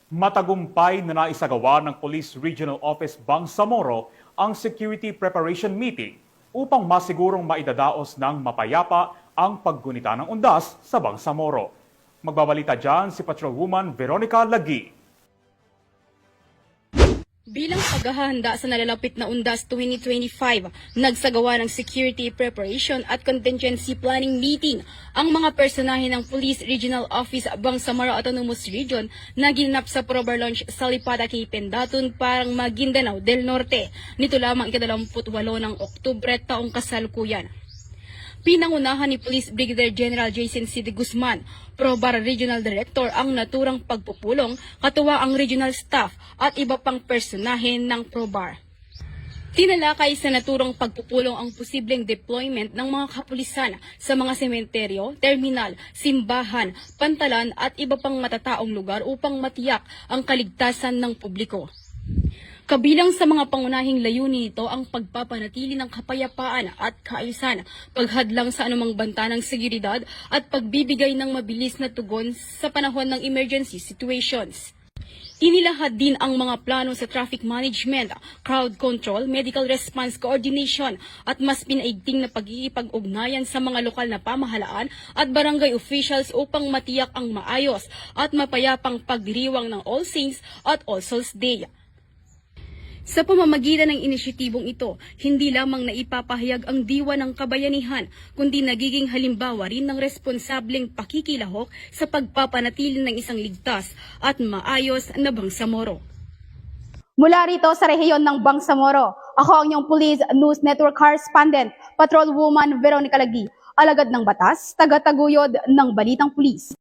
Matagumpay na naisagawa ng Police Regional Office Bangsamoro ang security preparation meeting upang masigurong maidadaos ng mapayapa ang paggunita ng undas sa Bangsamoro. Magbabalita dyan si Patrolwoman Veronica Lagi. Bilang paghahanda sa nalalapit na Undas 2025, nagsagawa ng Security Preparation at Contingency Planning Meeting ang mga personahe ng Police Regional Office Bangsamoro Autonomous Region na ginanap sa Probar Launch sa Lipada kay Pendatun, parang Maguindanao del Norte. Nito lamang ika-28 ng Oktubre taong kasalukuyan. Pinangunahan ni Police Brigadier General Jason C. de Guzman, Probar Regional Director, ang naturang pagpupulong, katuwa ang regional staff at iba pang personahe ng Probar. Tinalakay sa naturang pagpupulong ang posibleng deployment ng mga kapulisan sa mga sementeryo, terminal, simbahan, pantalan at iba pang matataong lugar upang matiyak ang kaligtasan ng publiko. Kabilang sa mga pangunahing layunin nito ang pagpapanatili ng kapayapaan at kaayusan, paghadlang sa anumang banta ng seguridad at pagbibigay ng mabilis na tugon sa panahon ng emergency situations. Inilahad din ang mga plano sa traffic management, crowd control, medical response coordination at mas pinaigting na pag-iipag-ugnayan sa mga lokal na pamahalaan at barangay officials upang matiyak ang maayos at mapayapang pagdiriwang ng All Saints at All Souls Day. Sa pamamagitan ng inisyatibong ito, hindi lamang naipapahayag ang diwa ng kabayanihan, kundi nagiging halimbawa rin ng responsableng pakikilahok sa pagpapanatili ng isang ligtas at maayos na Bangsamoro. Mula rito sa rehiyon ng Bangsamoro, ako ang inyong Police News Network Correspondent, Patrolwoman Veronica Lagi, alagad ng batas, tagataguyod ng Balitang Pulis.